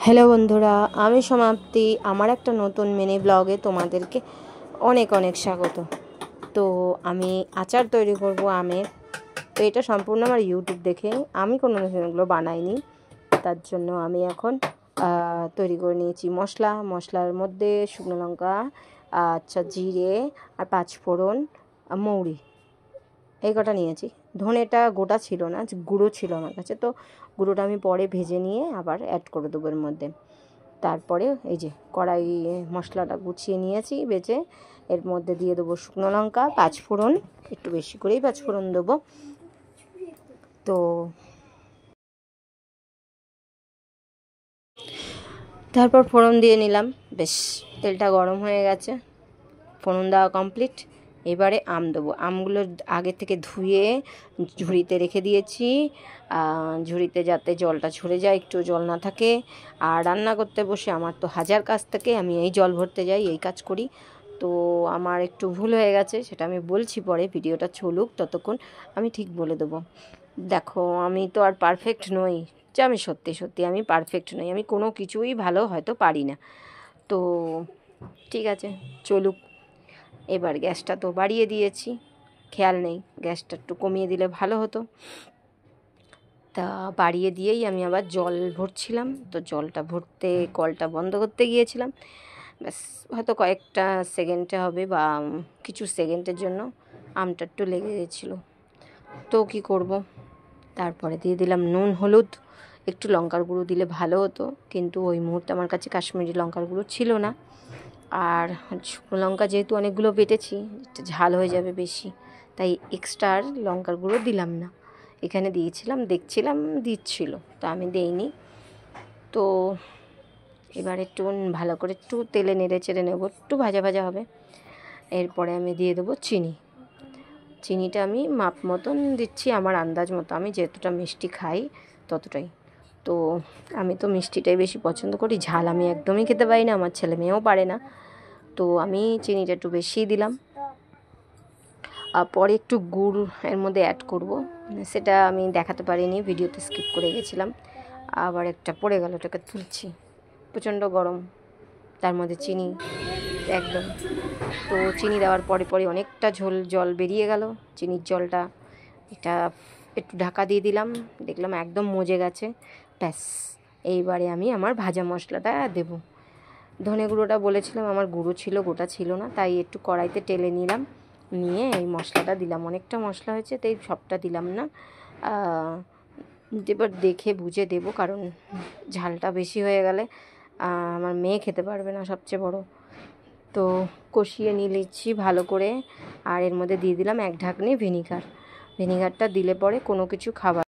Hello বন্ধুরা, আমি সমাপ্তি। আমার একটা নতুন মিনি ব্লগে তোমাদেরকে অনেক অনেক স্বাগত। তো আমি আচার তৈরি করব আমের। তো এটা সম্পূর্ণ আমার ইউটিউব দেখে, আমি কোনো এগুলো বানাইনি। তার জন্য আমি এখন তৈরি করে নিয়েছি মশলার মধ্যে শুকনো লঙ্কা, জিরে আর পাঁচফোড়ন, মৌরি, এই কটা নিয়েছি। ধনেটা গোটা ছিল না, গুঁড়ো ছিল আমার কাছে, তো গুঁড়োটা আমি পরে ভেজে নিয়ে আবার অ্যাড করে দেবো এর মধ্যে। তারপরে এই যে কড়াই মশলাটা গুছিয়ে নিয়েছি বেজে, এর মধ্যে দিয়ে দেবো শুকনো লঙ্কা, পাঁচফোড়ন, একটু বেশি করেই পাঁচফোড়ন দেবো। তো তারপর ফোড়ন দিয়ে নিলাম, বেশ তেলটা গরম হয়ে গেছে, ফোড়ন দেওয়া কমপ্লিট। এবারে আম দেবো। আমগুলো আগে থেকে ধুয়ে ঝুড়িতে রেখে দিয়েছি, ঝুড়িতে যাতে জলটা ঝরে যায়, একটু জল না থাকে। আর রান্না করতে বসে আমার তো হাজার কাজ থাকে, আমি এই জল ভরতে যাই, এই কাজ করি। তো আমার একটু ভুল হয়ে গেছে, সেটা আমি বলছি পরে, ভিডিওটা চলুক ততক্ষণ আমি ঠিক বলে দেবো। দেখো, আমি তো আর পারফেক্ট নই, যে আমি সত্যি আমি পারফেক্ট নই, আমি কোনো কিছুই ভালো হয়তো পারি না। তো ঠিক আছে, চলুক। এবার গ্যাসটা তো বাড়িয়ে দিয়েছি, খেয়াল নেই, গ্যাসটা একটু কমিয়ে দিলে ভালো হতো। তা বাড়িয়ে দিয়েই আমি আবার জল ভরছিলাম। তো জলটা ভরতে কলটা বন্ধ করতে গিয়েছিলাম, ব্যাস হয়তো কয়েকটা সেকেন্ডে হবে বা কিছু সেকেন্ডের জন্য আমটা একটু লেগে গেছিলো। তো কি করব, তারপরে দিয়ে দিলাম নুন, হলুদ, একটু লঙ্কার গুঁড়ো দিলে ভালো হতো, কিন্তু ওই মুহূর্তে আমার কাছে কাশ্মীরি লঙ্কার গুঁড়ো ছিল না। আর শুকনো লঙ্কা যেহেতু অনেকগুলো বেটেছি, ঝাল হয়ে যাবে বেশি, তাই এক্সট্রা আর লঙ্কার গুঁড়ো দিলাম না। এখানে দিয়েছিলাম, দেখছিলাম দিচ্ছিল, তো আমি দেইনি। তো এবার একটু ভালো করে একটু তেলে নেড়ে চেড়ে নেবো, একটু ভাজা ভাজা হবে। এরপরে আমি দিয়ে দেবো চিনিটা আমি মাপ মতন দিচ্ছি, আমার আন্দাজ মতো, আমি যেতটা মিষ্টি খাই ততটাই। তো আমি তো মিষ্টিটাই বেশি পছন্দ করি, ঝাল আমি একদমই খেতে পারি না, আমার ছেলে মেয়েও পারে না। তো আমি চিনিটা একটু বেশিই দিলাম। আর পরে একটু গুড় এর মধ্যে অ্যাড করব, সেটা আমি দেখাতে পারিনি, ভিডিওতে স্কিপ করে গেছিলাম। আবার একটা পড়ে গেল, ওটাকে তুলছি, প্রচণ্ড গরম, তার মধ্যে চিনি একদম। তো চিনি দেওয়ার পরে অনেকটা জল বেরিয়ে গেল, চিনির জলটা। এটা একটু ঢাকা দিয়ে দিলাম, দেখলাম একদম মজে গেছে, ব্যাস। এইবারে আমি আমার ভাজা মশলাটা দেব। ধনে গুঁড়োটা বলেছিলাম আমার গুঁড়ো ছিল, গোটা ছিল না, তাই একটু কড়াইতে টেলে নিলাম, নিয়ে এই মশলাটা দিলাম। অনেকটা মশলা হয়েছে, তাই সবটা দিলাম না, এবার দেখে বুঝে দেব, কারণ ঝালটা বেশি হয়ে গেলে আমার মেয়ে খেতে পারবে না, সবচেয়ে বড়। তো কষিয়ে নিয়েছি ভালো করে, আর এর মধ্যে দিয়ে দিলাম এক ঢাকনি ভিনিগারটা দিলে পরে কোনো কিছু খাবার